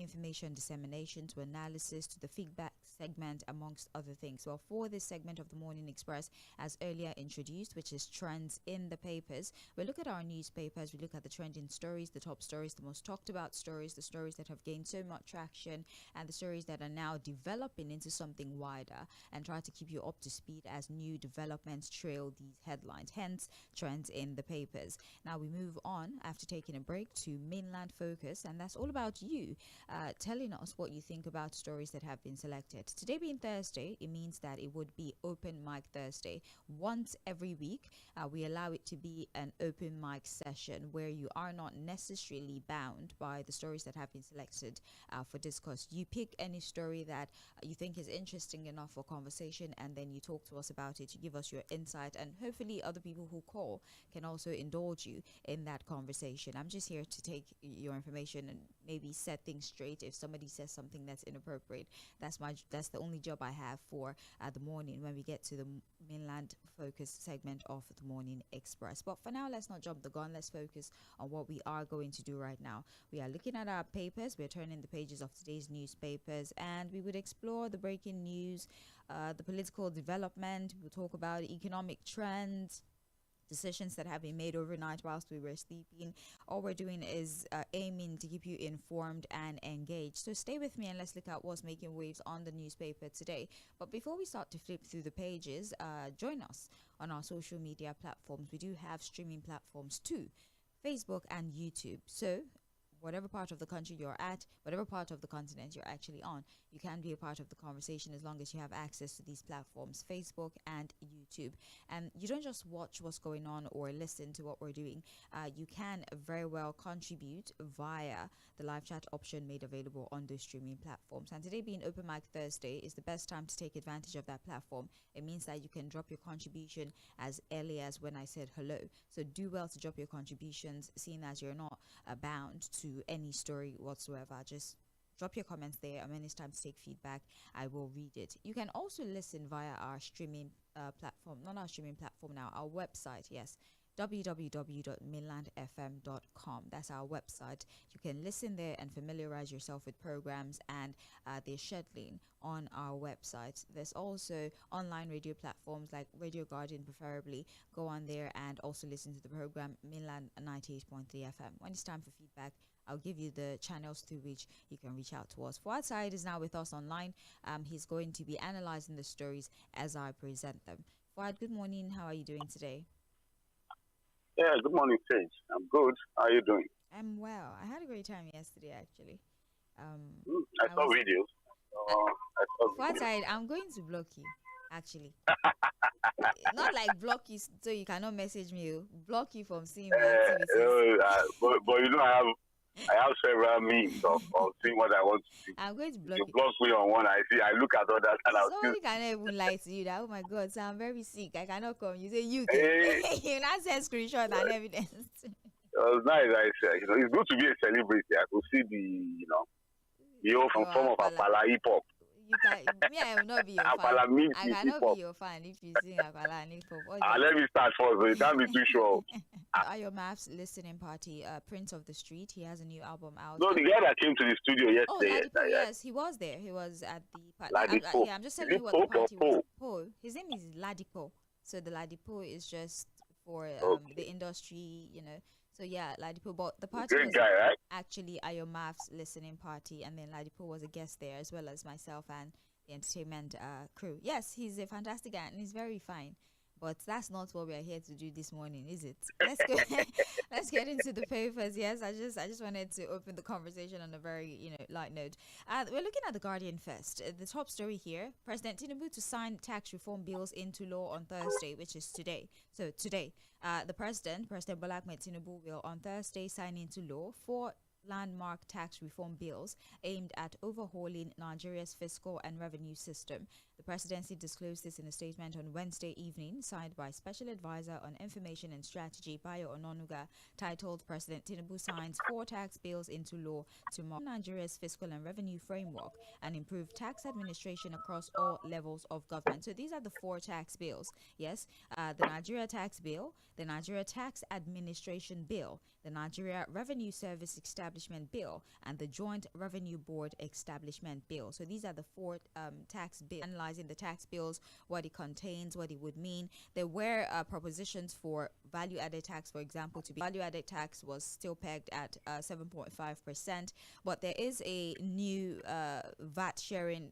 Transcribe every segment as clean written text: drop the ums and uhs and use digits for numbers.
information dissemination to analysis to the feedback segment, amongst other things. Well, for this segment of the Morning Express, as earlier introduced, which is trends in the papers, we look at our newspapers, we look at the trending stories, the top stories, the most talked about stories, the stories that have gained so much traction, and the stories that are now developing into something wider, and try to keep you up to speed as new developments trail these headlines, hence trends in the papers. Now we move on after taking a break to mainland focus, and that's all about you telling us what you think about stories that have been selected. Today being Thursday, it means that it would be open mic Thursday. Once every week, we allow it to be an open mic session where you are not necessarily bound by the stories that have been selected for discourse. You pick any story that you think is interesting enough for conversation, and then you talk to us about it. You give us your insight, and hopefully other people who call can also indulge you in that conversation. I'm just here to take your information and maybe set things straight. If somebody says something that's inappropriate, that's the only job I have for the morning when we get to the mainland focus segment of the Morning Express. But for now, let's not jump the gun. Let's focus on what we are going to do right now. We are looking at our papers. We're turning the pages of today's newspapers, and we would explore the breaking news, the political development. We'll talk about economic trends, decisions that have been made overnight whilst we were sleeping. All we're doing is aiming to keep you informed and engaged. So stay with me and let's look at what's making waves on the newspaper today. But before we start to flip through the pages, join us on our social media platforms. We do have streaming platforms too, Facebook and YouTube. So whatever part of the country you're at, whatever part of the continent you're actually on, you can be a part of the conversation as long as you have access to these platforms, Facebook and YouTube. And you don't just watch what's going on or listen to what we're doing. You can very well contribute via the live chat option made available on those streaming platforms. And today being Open Mic Thursday is the best time to take advantage of that platform. It means that you can drop your contribution as early as when I said hello. So do well to drop your contributions, seeing as you're not bound to any story whatsoever. Just drop your comments there, and when it's time to take feedback, I will read it. You can also listen via our streaming platform, not our streaming platform now, our website, yes, www.mainlandfm.com. That's our website. You can listen there and familiarize yourself with programs and their scheduling on our website. There's also online radio platforms like Radio Garden, preferably. Go on there and also listen to the program Mainland 98.3 FM. When it's time for feedback, I'll give you the channels through which you can reach out to us. Fᴜဃᴜ is now with us online. He's going to be analyzing the stories as I present them. Fᴜဃᴜ, good morning. How are you doing today? Yeah, good morning, Sage. I'm good. How are you doing? I'm well. I had a great time yesterday, actually. I saw videos. Fᴜဃᴜ, I'm going to block you, actually. Not like block you so you cannot message me. Block you from seeing my activities. But you know, I have several means of seeing what I want to see. I'm going to block you. Block me on one. I look at others and I'll somebody cannot even lie to you that, oh my God, so I'm very sick, I cannot come. You say you can. You not send screenshot and evidence. It was nice. I said, it's good to be a celebrity. I could see the whole form of Apala hip hop. You can, me, I will not be your fan. I cannot be your fan if you sing Apala and hip hop. Let me start first, but you can't be too sure. ᴏᴜᴜ listening party, Prince of the Street. He has a new album out. No, the guy that came to the studio yesterday. Oh, yes, he was there. He was at the party. Yeah, I'm just telling you what the party was. Po. His name is Ladipo. So the Ladipo is just for the industry, So yeah, Ladipo. But the party was guy, right? actually ᴏᴜᴜ's listening party, and then Ladipo was a guest there as well as myself and the entertainment crew. Yes, he's a fantastic guy and he's very fine. But that's not what we are here to do this morning, is it? Let's go. Let's get into the papers. Yes, I just wanted to open the conversation on a very light note. We're looking at the Guardian first. The top story here: President Tinubu to sign tax reform bills into law on Thursday, which is today. So today, the President Bola Ahmed Tinubu, will on Thursday sign into law 4 landmark tax reform bills aimed at overhauling Nigeria's fiscal and revenue system. The presidency disclosed this in a statement on Wednesday evening, signed by Special Advisor on Information and Strategy Bayo Ononuga, titled "President Tinubu signs 4 tax bills into law to modernize Nigeria's fiscal and revenue framework and improve tax administration across all levels of government." So these are the 4 tax bills. Yes, the Nigeria Tax Bill, the Nigeria Tax Administration Bill, the Nigeria Revenue Service Establishment Bill, and the Joint Revenue Board Establishment Bill. So these are the four tax bills. Analyzing the tax bills, what it contains, what it would mean. There were propositions for value-added tax, for example. To be value-added tax was still pegged at 7.5%, but there is a new VAT sharing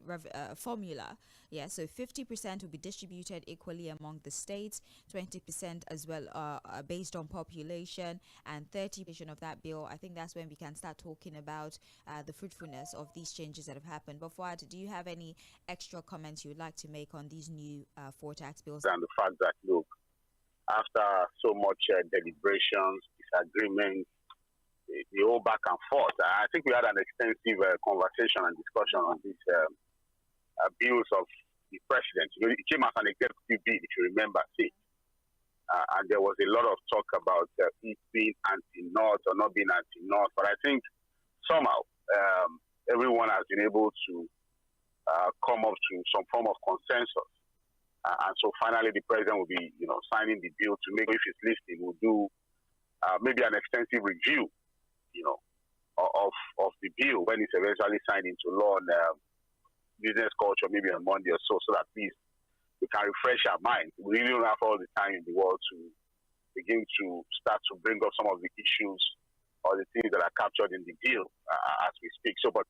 formula. Yeah, so 50% will be distributed equally among the states, 20% as well based on population, and 30% of that bill. I think that's when we can start talking about the fruitfulness of these changes that have happened. But Fuad, do you have any extra comments you would like to make on these new four tax bills? And the fact that, look, after so much deliberations, disagreements, the whole back and forth, I think we had an extensive conversation and discussion on these bills of the president. You know, it came as an executive bill, if you remember, see. And there was a lot of talk about it being anti-North or not being anti-North. But I think somehow everyone has been able to come up to some form of consensus. And so finally the president will be, signing the bill to make, if it's listed, will do maybe an extensive review, of the bill when it's eventually signed into law on business culture, maybe on Monday or so that at least we can refresh our minds. We really don't have all the time in the world to begin to start to bring up some of the issues or the things that are captured in the bill as we speak. So, but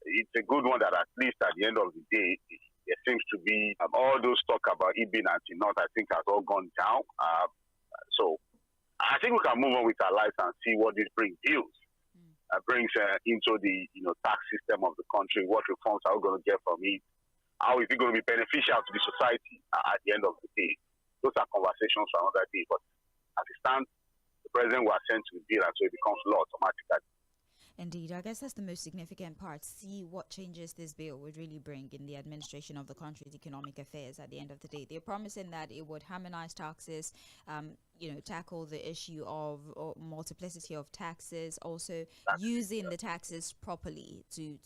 it's a good one that at least at the end of the day, there seems to be all those talk about it being anti-North, I think, has all gone down. So I think we can move on with our lives and see what this brings into the tax system of the country. What reforms are we going to get from it? How is it going to be beneficial to the society at the end of the day? Those are conversations for another day. But as it stands, the president was sent to the bill, and so it becomes law automatically. Indeed, I guess that's the most significant part. See what changes this bill would really bring in the administration of the country's economic affairs at the end of the day. They're promising that it would harmonize taxes, tackle the issue of multiplicity of taxes, also using the taxes properly to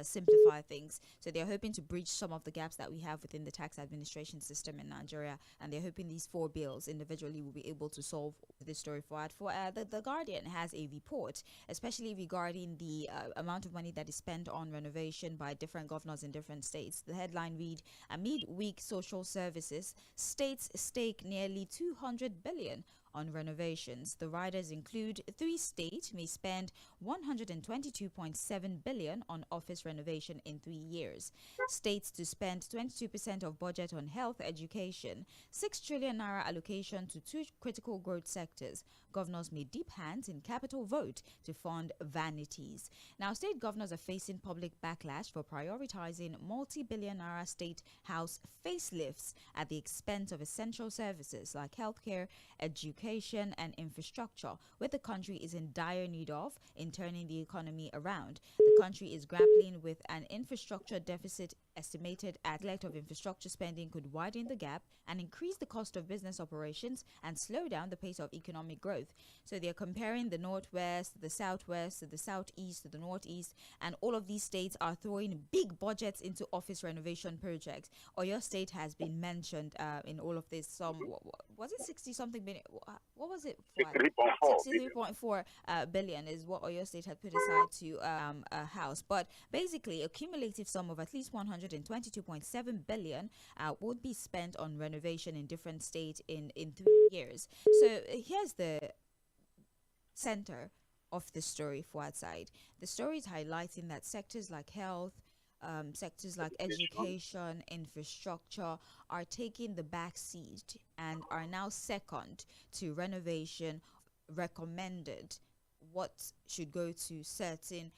simplify things. So they're hoping to bridge some of the gaps that we have within the tax administration system in Nigeria, and they're hoping these four bills individually will be able to solve this story forward. The Guardian has a report, especially regarding the amount of money that is spent on renovation by different governors in different states. The headline read, amid weak social services, states stake nearly 200 billion on renovations. The riders include 3 states may spend 122.7 billion on office renovation in 3 years. States to spend 22% of budget on health education. 6 trillion naira allocation to 2 critical growth sectors. Governors may dip hands in capital vote to fund vanities. Now, state governors are facing public backlash for prioritizing multi-billion naira state house facelifts at the expense of essential services like healthcare, education, and infrastructure, where the country is in dire need of in turning the economy around. The country is grappling with an infrastructure deficit estimated at neglect of infrastructure spending could widen the gap and increase the cost of business operations and slow down the pace of economic growth. So they're comparing the Northwest, the Southwest, the Southeast, the Northeast, and all of these states are throwing big budgets into office renovation projects. Oyo State has been mentioned in all of this. Was it 60-something billion? What was it? 63.4 billion is what Oyo State had put aside to a house. But basically, a cumulative sum of at least 122.7 billion would be spent on renovation in different states in 3 years. So here's the center of the story for outside. The story is highlighting that sectors like health, sectors like education, infrastructure are taking the back seat and are now second to renovation recommended what should go to certain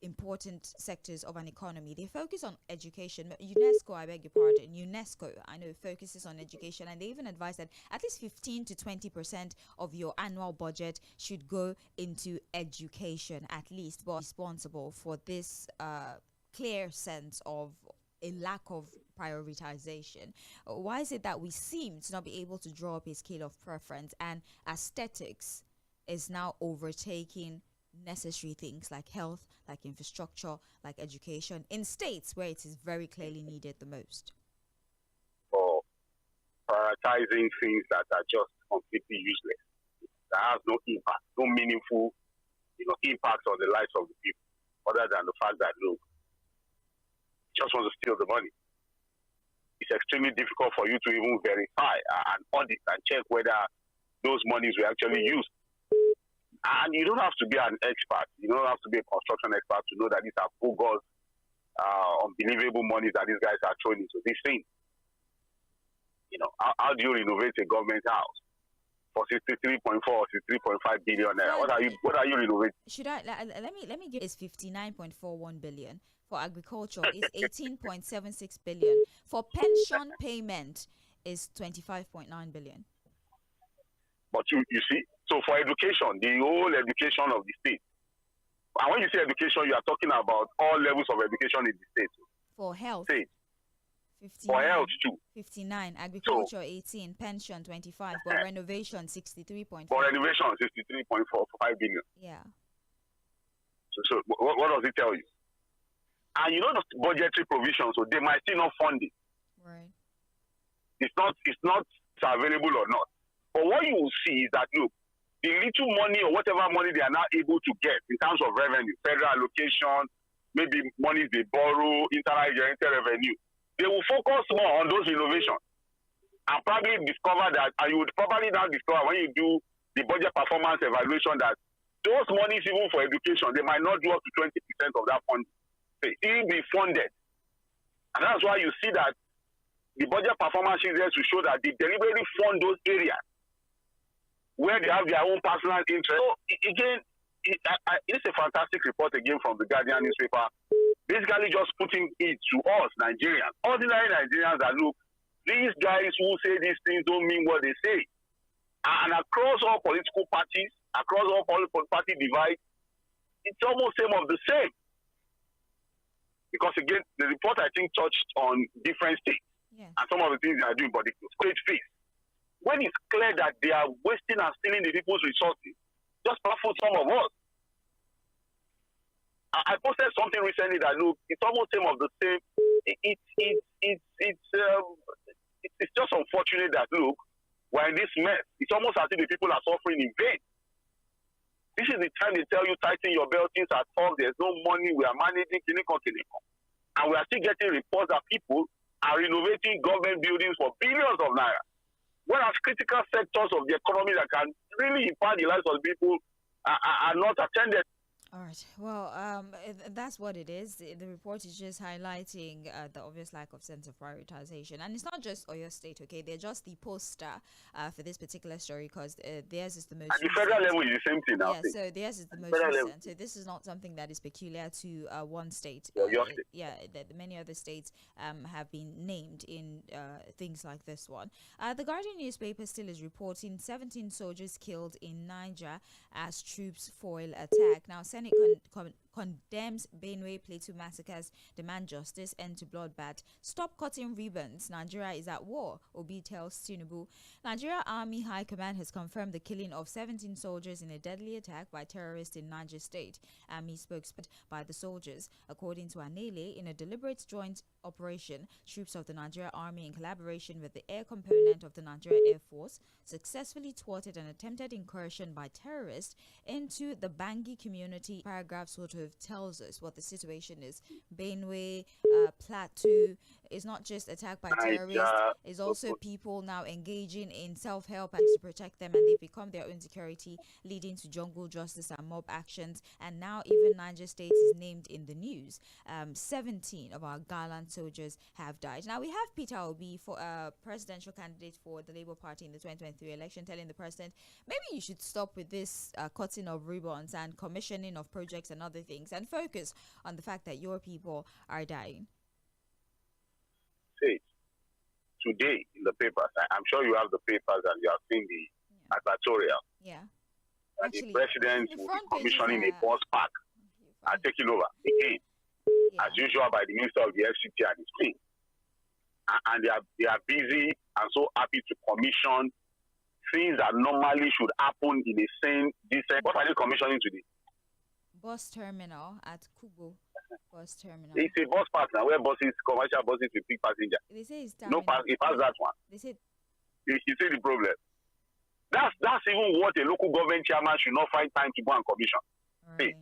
important sectors of an economy. They focus on education. UNESCO, I beg your pardon, UNESCO, I know, focuses on education, and they even advise that at least 15 to 20% of your annual budget should go into education, at least, but responsible for this clear sense of a lack of prioritization. Why is it that we seem to not be able to draw up a scale of preference, and aesthetics is now overtaking necessary things like health, like infrastructure, like education in states where it is very clearly needed the most? For prioritizing things that are just completely useless. that has no impact, no meaningful, impact on the lives of the people, other than the fact that, look, just want to steal the money. It's extremely difficult for you to even verify and audit and check whether those monies were actually used. And you don't have to be an expert. You don't have to be a construction expert to know that these are bogus, unbelievable monies that these guys are throwing into this thing. How do you renovate a government house for 63.4 or 63.5 billion naira? What are you renovating? Should I let me give is 59.41 billion. For agriculture is 18.76 billion. For pension payment is 25.9 billion. But you see, so for education, the whole education of the state. And when you say education, you are talking about all levels of education in the state. For health. State. 59, for health too. 59, agriculture 18, pension 25, but renovation 63.5. For renovation 63.45 billion. Yeah. So what does it tell you? And the budgetary provisions, so they might still not fund it. Right. It's not available or not. But what you will see is that, look, the little money or whatever money they are now able to get in terms of revenue, federal allocation, maybe money they borrow, inter-generated revenue, they will focus more on those innovations and probably discover that, and you would probably now discover when you do the budget performance evaluation that those monies, even for education, they might not do up to 20% of that funding. It will be funded. And that's why you see that the budget performance is there to show that they deliberately fund those areas where they have their own personal interest. So, again, it's a fantastic report again from the Guardian newspaper, basically just putting it to us, Nigerians, ordinary Nigerians, that look, these guys who say these things don't mean what they say. And across all political parties, across all political party divides, it's almost same of the same. Because again, the report I think touched on different states and some of the things they are doing, but it's straight face. When it's clear that they are wasting and stealing the people's resources, just baffle some of us. I posted something recently that look, it's almost same of the same. It's just unfortunate that look, we're in this mess. It's almost as if the people are suffering in vain. This is the time they tell you tighten your belt, things are tough, there's no money, we are managing clinical. And we are still getting reports that people are renovating government buildings for billions of naira. Whereas critical sectors of the economy that can really impact the lives of people are not attended. All right. Well, that's what it is. The report is just highlighting the obvious lack of sense of prioritization. And it's not just Oyo State, okay? They're just the poster for this particular story because theirs is the most At the federal level is the same thing now. Yeah, so theirs is the most recent. So this is not something that is peculiar to one state. Many other states have been named in things like this one. The Guardian newspaper still is reporting 17 soldiers killed in Niger as troops foil attack. Now, Senate condemns Benue Plateau massacres, demand justice, end to bloodbath. Stop cutting ribbons. Nigeria is at war, Obi tells Tinubu. Nigeria Army High Command has confirmed the killing of 17 soldiers in a deadly attack by terrorists in Niger State. Army spokesperson by the soldiers. According to Anele, in a deliberate joint operation, troops of the Nigeria Army in collaboration with the air component of the Nigeria Air Force successfully thwarted an attempted incursion by terrorists into the Bangi community. Paragraph sort of tells us what the situation is. Benue, Plateau is not just attacked by terrorists, it's also people now engaging in self-help and to protect them, and they've become their own security, leading to jungle justice and mob actions. And now even Niger State is named in the news. 17 of our gallant soldiers have died. Now we have Peter Obi, for presidential candidate for the Labour Party in the 2023 election, telling the president, maybe you should stop with this cutting of ribbons and commissioning of projects and other things and focus on the fact that your people are dying. Say today in the papers, I'm sure you have the papers and you have seen the advertorial. Yeah. And the president will be commissioning a bus park and taking over again, as usual, by the Minister of the FCT and his team. And they are busy and so happy to commission things that normally should happen in a sane, decent. What are they commissioning today? Bus terminal at Kubo. Bus terminal. It's a bus park now where buses, commercial buses will pick passengers. They say it's no pass. It pass that one. They said. You see the problem. That's even what a local government chairman should not find time to go and commission. Right.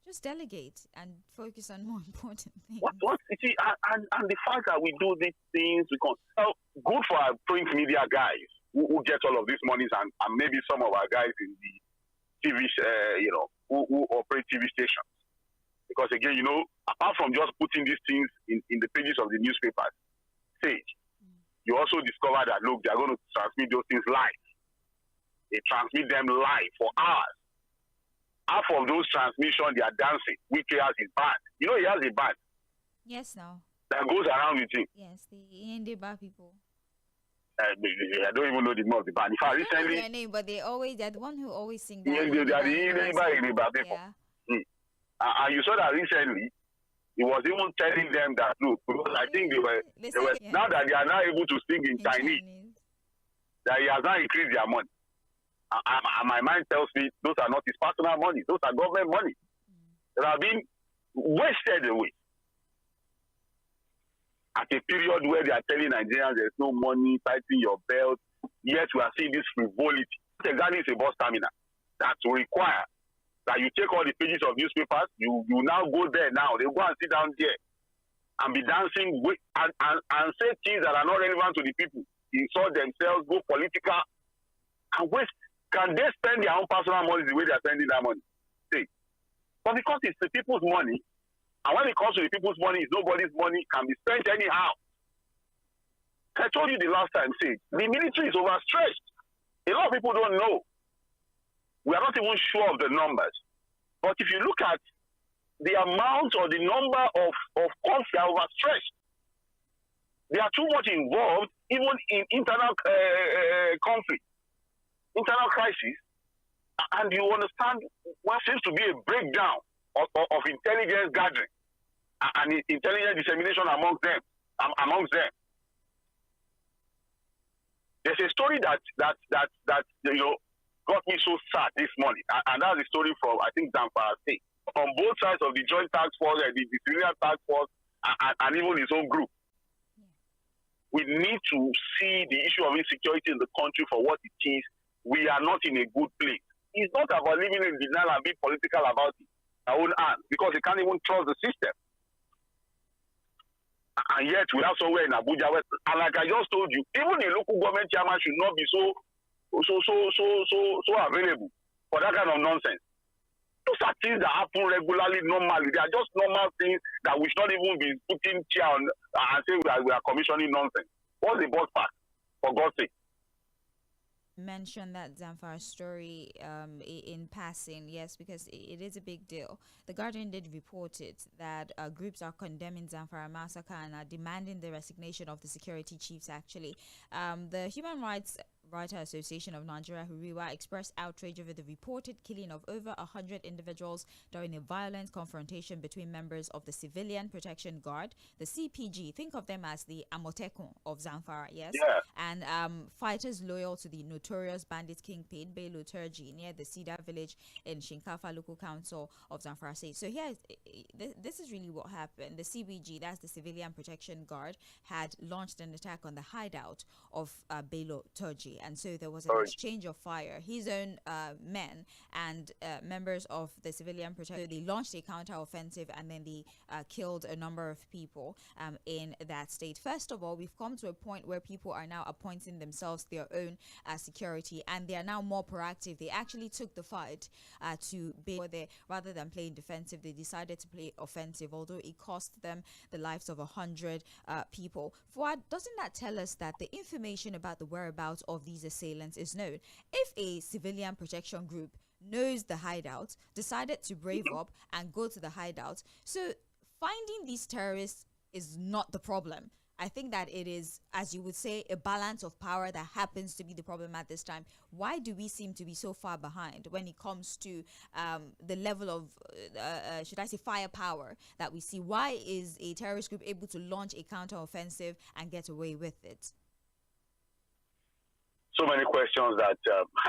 Just delegate and focus on more important things. What you see, and the fact that we do these things, good for our print media guys who get all of these monies, and maybe some of our guys in the TV, who operate TV stations. Because again, apart from just putting these things in the pages of the newspapers, you also discover that, look, they're going to transmit those things live. They transmit them live for hours. Half of those transmissions, they are dancing. Wike has his band. He has a band. Yes, now. That goes around with him. Yes, the Indian people. I don't even know the name of the band. In fact, recently, their name, but they're the one who always sing that. Yeah, they are the Indian people. Yeah. And you saw that recently, he was even telling them that, look, because I think they were now that they are now able to sing in Chinese, that he has now increased their money. And my mind tells me those are not his personal money, those are government money that have been wasted away. At a period where they are telling Nigerians there's no money, tighten your belt, yet we are seeing this frivolity. Exactly, is a bus terminal that will require that you take all the pages of newspapers, you now go there now, they go and sit down there and be dancing and say things that are not relevant to the people, insult themselves, go political, and waste. Can they spend their own personal money the way they are spending that money? But because it's the people's money, and when it comes to the people's money, it's nobody's money, can be spent anyhow. I told you the last time, the military is overstretched. A lot of people don't know. We are not even sure of the numbers. But if you look at the amount or the number of costs, they are overstretched. They are too much involved, even in internal conflict, internal crisis, and you understand what seems to be a breakdown of intelligence gathering and intelligence dissemination amongst them. There's a story that got me so sad this morning, and that's a story from, I think, Zamfara State. On both sides of the joint task force, the civilian task force, and even his own group. We need to see the issue of insecurity in the country for what it is. We are not in a good place. It's not about living in denial and being political about it, our own hand, because you can't even trust the system. And yet, we are somewhere in Abuja, and like I just told you, even a local government chairman should not be so available for that kind of nonsense. Those are things that happen regularly, normally. They are just normal things that we should not even be putting chair on and saying we are commissioning nonsense. What's the boss part, for God's sake? Mention that Zamfara story in passing, yes, because it is a big deal. The Guardian did report it that groups are condemning Zamfara massacre and are demanding the resignation of the security chiefs. Actually, the Human Rights Writer Association of Nigeria, HURIWA, expressed outrage over the reported killing of over 100 individuals during a violent confrontation between members of the Civilian Protection Guard, the CPG. Think of them as the Amotekun of Zamfara, yes? Yeah. And fighters loyal to the notorious bandit kingpin Ɓēlō Turji near the Cedar village in Shinkafa local council of Zamfara State. So here, this is really what happened. The CBG, that's the Civilian Protection Guard, had launched an attack on the hideout of Ɓēlō Turji. And so there was an exchange of fire. His own men and members of the civilian protection, they launched a counter-offensive, and then they killed a number of people in that state. First of all, we've come to a point where people are now appointing themselves their own security, and they are now more proactive. They actually took the fight to be there. Rather than playing defensive, they decided to play offensive, although it cost them the lives of 100 people. Fuad, doesn't that tell us that the information about the whereabouts of these assailants is known? If a civilian protection group knows the hideout, decided to brave up and go to the hideout, so finding these terrorists is not the problem. I think that it is, as you would say, a balance of power that happens to be the problem at this time. Why do we seem to be so far behind when it comes to the level of, should I say, firepower that we see? Why is a terrorist group able to launch a counter-offensive and get away with it? So many questions that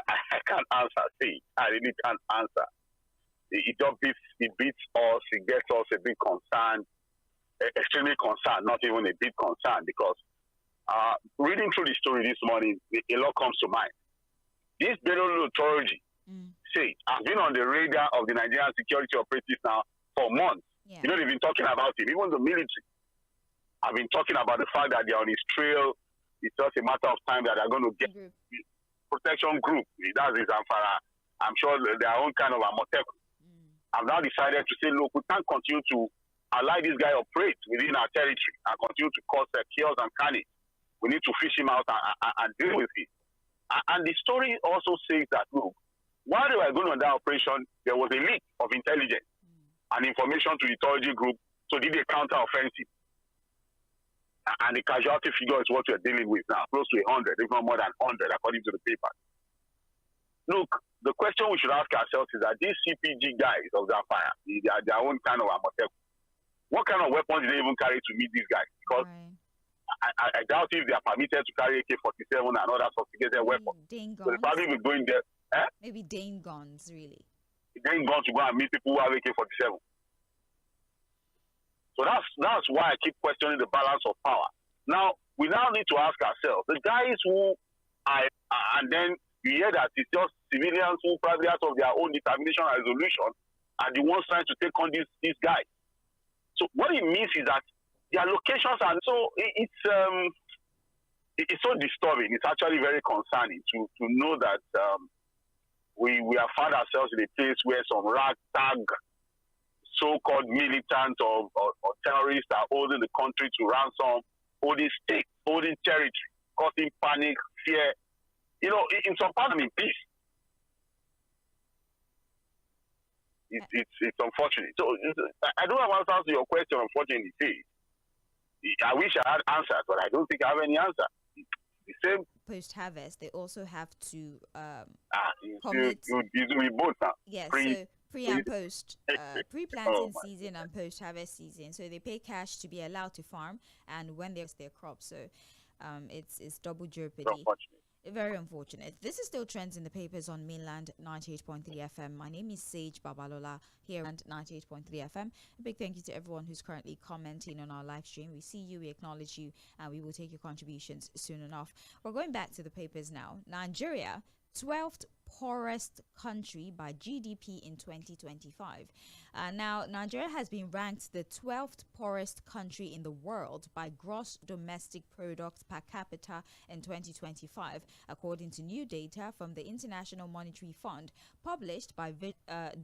I can't answer. See, I really can't answer. It beats us, it gets us a bit concerned, extremely concerned, not even a bit concerned, because reading through the story this morning, a lot comes to mind. This Bello authority say has been on the radar of the Nigerian security operatives now for months. Yeah. You know, they've been talking about it. Even the military have been talking about the fact that they're on his trail. It's just a matter of time that they're going to get protection group. That's his Zamfara. I'm sure their own kind of Amotekun. I've now decided to say, look, we can't continue to allow this guy operate within our territory and continue to cause chaos and carnage. We need to fish him out and deal with it. And the story also says that, look, while they were going on that operation, there was a leak of intelligence and information to the Tōjī group, so did a counter-offensive. And the casualty figure is what we're dealing with now, close to 100, if not more than 100, according to the paper. Look, the question we should ask ourselves is that these CPG guys of Zamfara, they are their own kind of Amotekun. What kind of weapons did they even carry to meet these guys? Because I doubt if they are permitted to carry AK-47 and other sophisticated weapons. So they probably be going there. Maybe Dane guns, really. Dane guns to go and meet people who have AK-47. So that's why I keep questioning the balance of power. Now, we now need to ask ourselves, the guys who are, and then you hear that it's just civilians who probably out of their own determination and resolution are the ones trying to take on these guys. So what it means is that their locations are so it's so disturbing. It's actually very concerning to know that we have found ourselves in a place where some ragtag so-called militants or terrorists are holding the country to ransom, holding state, holding territory, causing panic, fear. You know, in some part in peace. It's unfortunate. So I don't have answers to your question, unfortunately. I wish I had answers, but I don't think I have any answer. The same post-harvest, they also have to you do both now. Yes, so pre and post, pre-planting season and post-harvest season. So they pay cash to be allowed to farm, and when there's their crops. So it's double jeopardy. Very unfortunate. This is still trends in the papers on mainland 98.3 FM. My name is Sage Babalola here at 98.3 FM. A big thank you to everyone who's currently commenting on our live stream. We see you, we acknowledge you, and we will take your contributions soon enough. We're going back to the papers now. Nigeria, 12th poorest country by GDP in 2025. Now, Nigeria has been ranked the 12th poorest country in the world by gross domestic product per capita in 2025, according to new data from the International Monetary Fund published by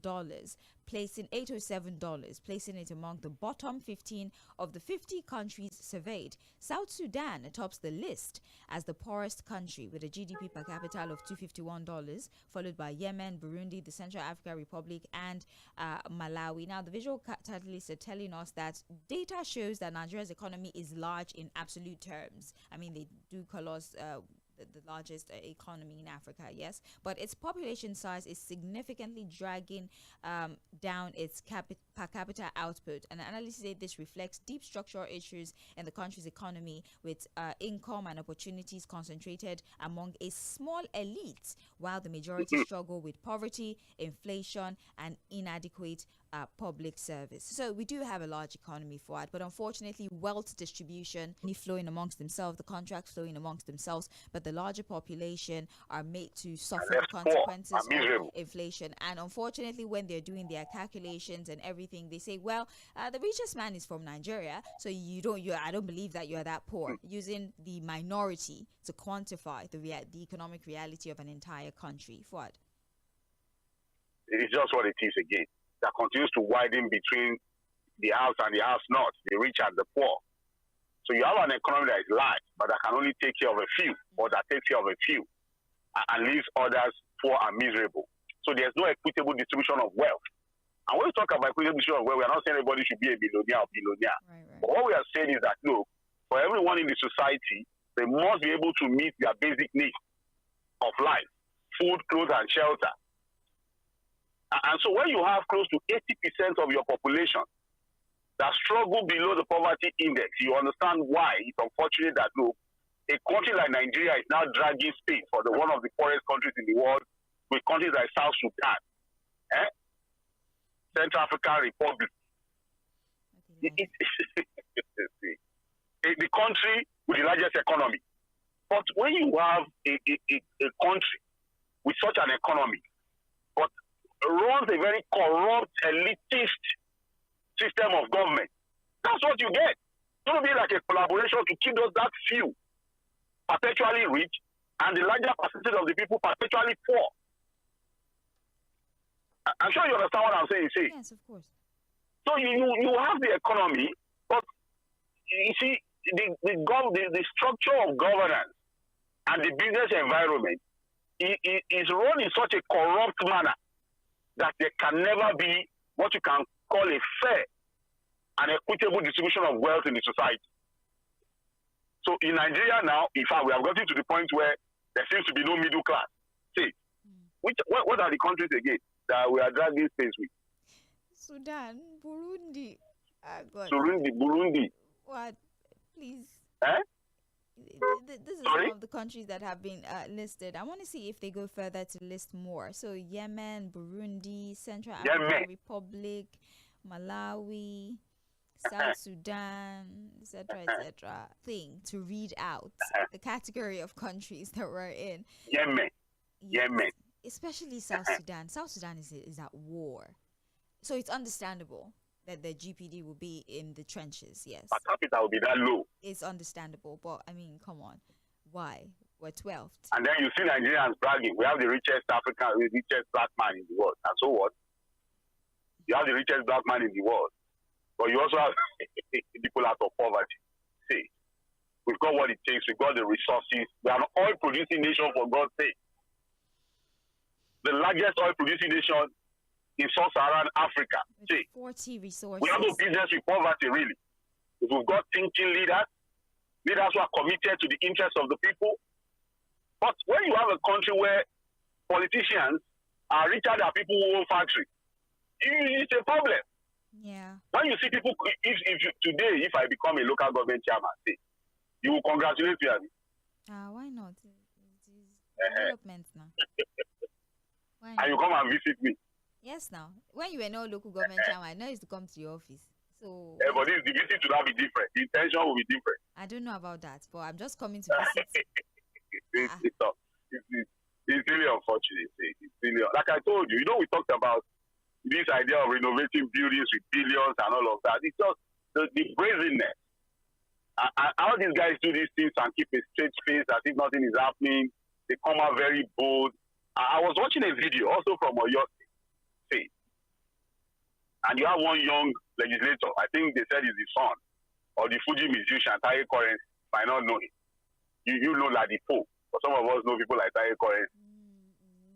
Dollars, placing $807, placing it among the bottom 15 of the 50 countries surveyed. South Sudan tops the list as the poorest country with a GDP per capita of $251, followed by Yemen, Burundi, the Central African Republic, and Malawi. Now, the visual catalysts are telling us that data shows that Nigeria's economy is large in absolute terms. I mean, they do call us the largest economy in Africa, yes, but its population size is significantly dragging down its per capita output. And analysts say this reflects deep structural issues in the country's economy, with income and opportunities concentrated among a small elite, while the majority struggle with poverty, inflation, and inadequate public service. So we do have a large economy for it, but unfortunately wealth distribution flowing amongst themselves, the contracts flowing amongst themselves, but the larger population are made to suffer the consequences of inflation. And unfortunately, when they're doing their calculations and everything, they say, well, the richest man is from Nigeria, so I don't believe that you're that poor, using the minority to quantify the economic reality of an entire country. What? It's just what it is again. That continues to widen between the house and the house not, the rich and the poor. So you have an economy that is large, but that can only take care of a few, or that takes care of a few, and leaves others poor and miserable. So there's no equitable distribution of wealth. And when we talk about equitable distribution of wealth, we are not saying everybody should be a billionaire or billionaire. Right. But what we are saying is that, look, for everyone in the society, they must be able to meet their basic needs of life: food, clothes, and shelter. And so when you have close to 80% of your population that struggle below the poverty index, you understand why it's unfortunate that, look, a country like Nigeria is now dragging space for one of the poorest countries in the world, with countries like South Sudan, Central African Republic. The country with the largest economy. But when you have a country with such an economy, but runs a very corrupt, elitist system of government. That's what you get. It's going to be like a collaboration to keep that few perpetually rich and the larger percentage of the people perpetually poor. I'm sure you understand what I'm saying. See? Yes, of course. So you have the economy, but you see the structure of governance and the business environment is run in such a corrupt manner that there can never be what you can call a fair and equitable distribution of wealth in the society. So in Nigeria now, in fact, we have gotten to the point where there seems to be no middle class. See, what are the countries again that we are dragging space with? Sudan, Burundi. Burundi. What? Please. This is Sorry? some of the countries that have been listed. I want to see if they go further to list more. So Yemen, Burundi, Central African Republic, Malawi, South Sudan, etc., etc. Thing to read out the category of countries that we're in. Yemen. Yes. Yemen. Especially South Sudan. South Sudan is at war. So it's understandable that the GPD will be in the trenches, yes. Per capita will be that low. It's understandable, but I mean, come on. Why? We're 12th. And then you see Nigerians bragging. We have the richest black man in the world. And so what? You have the richest black man in the world. But you also have people out of poverty. See, we've got what it takes. We've got the resources. We are an oil-producing nation, for God's sake. The largest oil-producing nation in sub-Saharan Africa. See, 40 resources. we have no business with poverty, really. If we've got thinking leaders who are committed to the interests of the people. But when you have a country where politicians are richer than people who own factories, it's a problem. Yeah. When you see people, if I become a local government chairman, say, you will congratulate me. Why not? It is development now. Why not? And you come and visit me. Yes, now. When you were no local government chairman, I know used to come to your office. So. But the visit to that be different. The intention will be different. I don't know about that, but I'm just coming to visit. It's really unfortunate. It's really, like I told you, we talked about this idea of renovating buildings with billions and all of that. It's just the brazenness. How these guys do these things and keep a straight face as if nothing is happening. They come out very bold. I was watching a video also from Oyo State. And you have one young legislator, I think they said he's the son of the Fuji musician, Tğᴇ, might not know him. You know Ladipo, but some of us know people like Tğᴇ.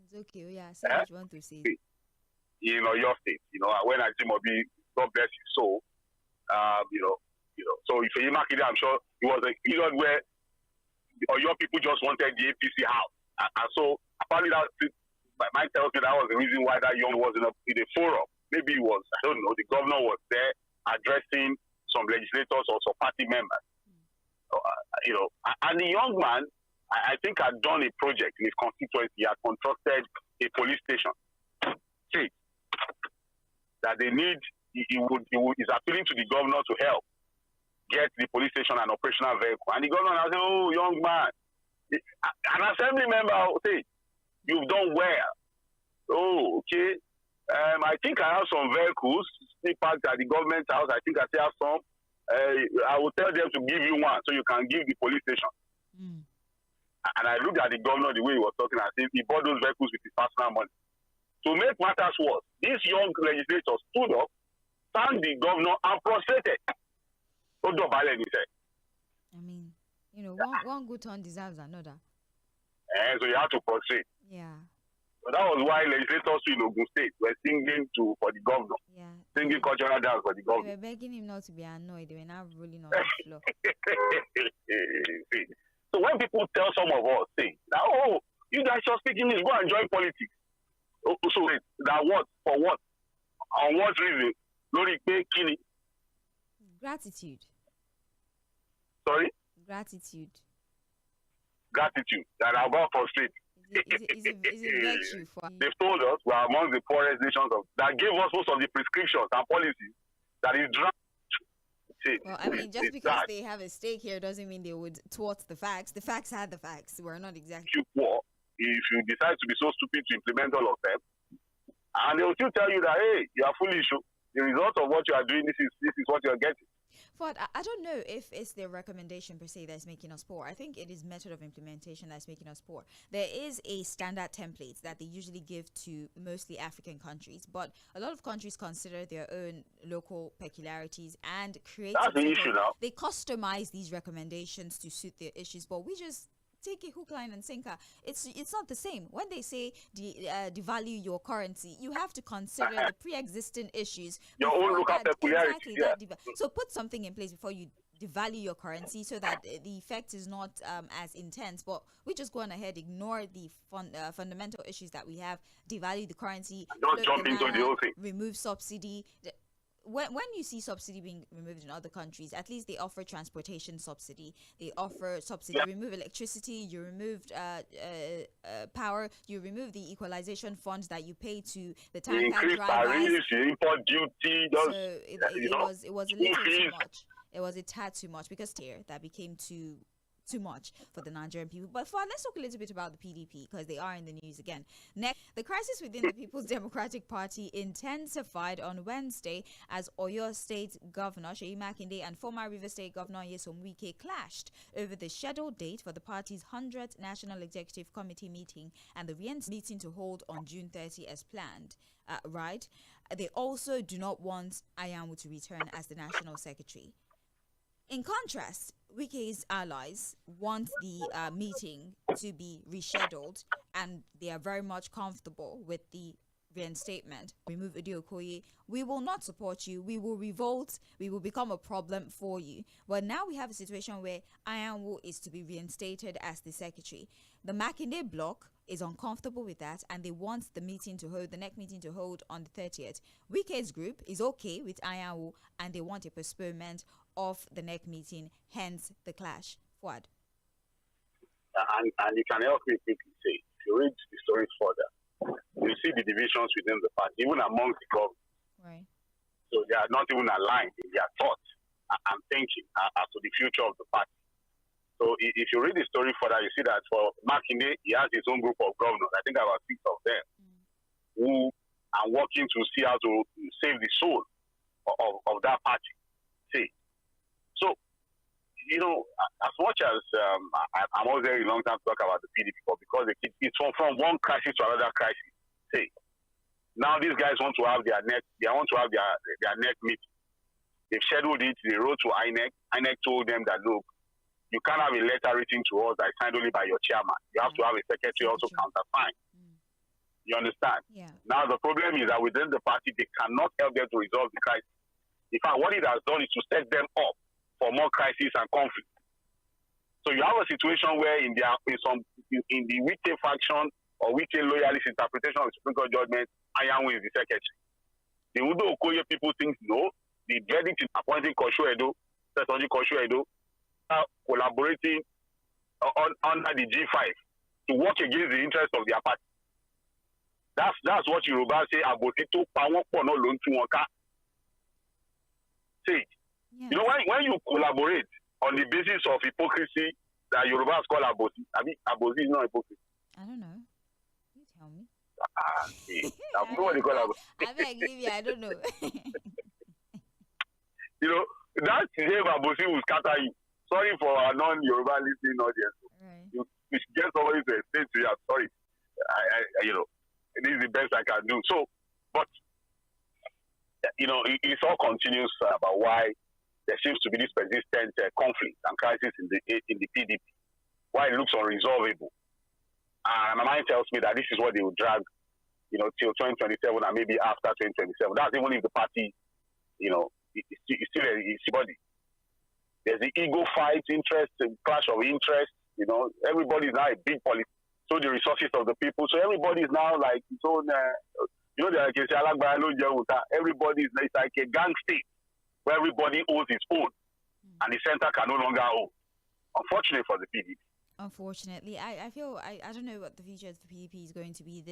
It's okay, yeah, say what you want to say. In Oyo State, when I see Mobi, God bless his soul, so if you mark it, I'm sure it was a period where Oyo people just wanted the APC house. And so apparently Mike tells me that was the reason why that young was in a forum. Maybe it was, I don't know, the governor was there addressing some legislators or some party members. And the young man, I think, had done a project in his constituency. He had constructed a police station. See, that they need, he's appealing to the governor to help get the police station an operational vehicle. And the governor will say, oh, young man, an assembly member will say, you've done well. Oh, okay. I think I have some vehicles parked at the government house. I think I still have some. I will tell them to give you one so you can give the police station. And I looked at the governor the way he was talking and said he bought those vehicles with his personal money. To make matters worse, this young legislator stood up, thanked the governor, and prostrated. I mean, one good turn deserves another. So you have to prostrate. Yeah. So that was why legislators in Ogun State were singing for the governor. Yeah. Singing cultural dance for the governor. They were begging him not to be annoyed. They were now rolling on the floor. So when people tell some of us, say, oh, you guys just speaking this, go and join politics. So wait, that what? For what? On what reason? Gratitude. Sorry? Gratitude. That I'll go prostrate. Is it virtue for you? They've told us we are among the poorest nations that gave us most of the prescriptions and policies that is dragged. Well, I mean, just because they have a stake here doesn't mean they would thwart the facts. The facts are the facts. We're not exactly poor. if you decide to be so stupid to implement all of them, and they will still tell you that, hey, you are foolish. The result of what you are doing, this is what you are getting. But I don't know if it's their recommendation per se that's making us poor. I think it is method of implementation that's making us poor. There is a standard template that they usually give to mostly African countries, but a lot of countries consider their own local peculiarities and create. That's the issue now. They customize these recommendations to suit their issues, but we just take a hook, line, and sinker. It's not the same. When they say devalue your currency, you have to consider the pre-existing issues. Your own local peculiarity. Exactly. So put something in place before you devalue your currency so that the effect is not as intense. But we just go on ahead, ignore the fundamental issues that we have, devalue the currency. Don't jump into the whole thing. Remove subsidy. When you see subsidy being removed in other countries, at least they offer transportation subsidy. They offer subsidy. Yep. You remove electricity. You removed power. You remove the equalization funds that you pay to the tanker You increase tariffs, you import duty. So it was a little too much. It was a tad too much because that became too much for the Nigerian people. But let's talk a little bit about the PDP because they are in the news again. Next, the crisis within the People's Democratic Party intensified on Wednesday as Oyo State Governor Jᴏɪᴜ Makinde and former River State Governor Nyesom Wike clashed over the scheduled date for the party's 100th National Executive Committee meeting and the meeting to hold on June 30 as planned. Right? They also do not want Anyanwu to return as the National Secretary. In contrast, Wike's allies want the meeting to be rescheduled, and they are very much comfortable with the reinstatement. Remove Okoye. We will not support you. We will revolt. We will become a problem for you. But now we have a situation where Anyanwu is to be reinstated as the secretary. The Makinde bloc is uncomfortable with that, and they want the next meeting to hold on the 30th. Wike's group is okay with Anyanwu, and they want a postponement of the next meeting, hence the clash. Fuad. And you can help me quickly say, if you read the story further, you see the divisions within the party, even amongst the government. Right. So they are not even aligned in their thoughts and thinking as to the future of the party. So if you read the story further, you see that for Makinde, he has his own group of governors, I think about 6 of them, who are working to see how to save the soul of that party. See. So, as much as I'm always very long time to talk about the PDP, because it's from one crisis to another crisis. See, now these guys want to have their next meeting. They've scheduled it. They wrote to INEC. INEC told them that, look, you can't have a letter written to us that is signed only by your chairman. You have to have a secretary also countersign. You understand? Yeah. Now the problem is that within the party, they cannot help them to resolve the crisis. In fact, what it has done is to set them up for more crisis and conflict. So you have a situation where in the Wike faction or Wike loyalist interpretation of the Supreme Court judgment, Anyanwu is the secretary. The Udo Okoye people think no. The verdict in appointing 괘ᴍᴜ, collaborating under the G5 to work against the interest of their party. That's what Yoruba say. Abotito pawon po no lo ntu won ka. See. Yes. You know, when you collaborate on the basis of hypocrisy that Yorubas call abosi, I mean, abosi is not hypocrisy. I don't know. You tell me. I don't know what they call abosi. I don't know. That same abosi will scatter you. Sorry for our non-Yoruba listening audience. Right. You should get somebody to explain to you. I'm sorry. This is the best I can do. So, but, it's all continuous about why there seems to be this persistent conflict and crisis in the PDP, why it looks unresolvable. And my mind tells me that this is what they will drag, till 2027 and maybe after 2027. That's even if the party, it's still a body. There's the ego fight, interest, clash of interest. Everybody is now a big politics. So the resources of the people. So everybody is now like its own. Everybody is like a gang state, where everybody owns its own, and the center can no longer own. Unfortunately for the PDP. Unfortunately, I feel I don't know what the future of the PDP is going to be.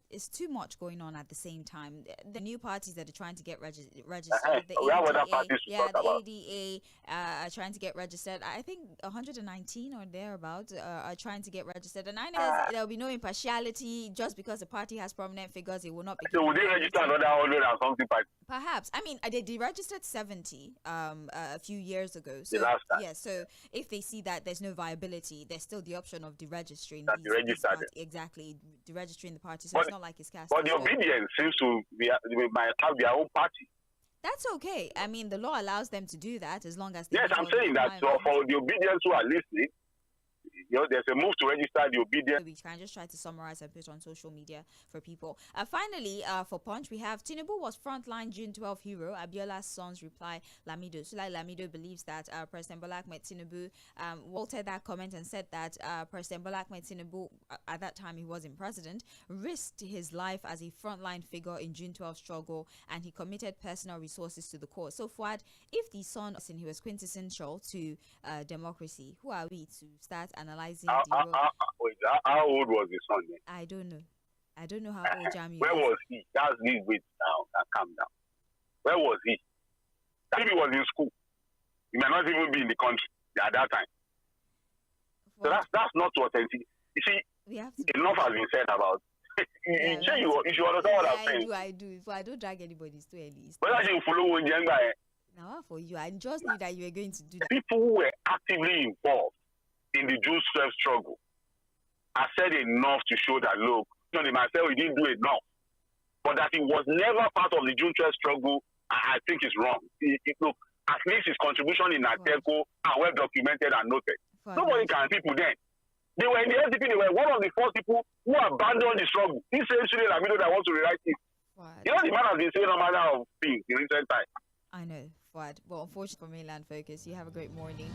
It's too much going on at the same time. The new parties that are trying to get registered, the We have other ADA, parties to talk the about. ADA are trying to get registered. I think 119 or thereabouts are trying to get registered. And I know there will be no impartiality just because the party has prominent figures. It will not be. So would they register another 100 and something parties? Perhaps. I mean, they deregistered 70 a few years ago. So, The last time. yeah, so if they see that there's no viability, there's still the option of deregistering. Exactly, deregistering the party. So it's not like it's cast. But the obedience seems to be, they might have their own party. That's okay. I mean, the law allows them to do that as long as they. Yes, I'm saying that. So for the obedience who are listening, there's a move to register the obedience. We can just try to summarize and put on social media for people. Finally, for Punch, we have Tinubu was frontline June 12 hero. Abiola's sons reply Lamido. Sulai Lamido believes that President Bola Ahmed Tinubu altered that comment and said that President Bola Ahmed Tinubu, at that time he wasn't president, risked his life as a frontline figure in June 12 struggle, and he committed personal resources to the cause. So, Fuad, if the son, he was quintessential to democracy, who are we to start analyzing how old was the son then? I don't know. I don't know how old Jamiu Where was he? That's the wait down and calm down. Where was he? If he was in school, he might not even be in the country at that time. So that's not authentic. You see, enough has been said about. You should understand what I'm saying. I do. So I don't drag anybody to at least. But I should follow one young guy. Now for you, I just knew that you were going to do that. People who were actively involved in the June 12 struggle, I said enough to show that, look, myself, he didn't do enough. But that he was never part of the June 12 struggle, I think is wrong. Look, at least his contribution in Ateco are well documented and noted. Nobody can people then. They were in the SDP, they were one of the first people who abandoned the struggle. This same student Lamido that wants to rewrite it. You know, the man has been saying no matter of things in recent time. I know, Fuad. Well, unfortunately for Mainland Focus, you have a great morning.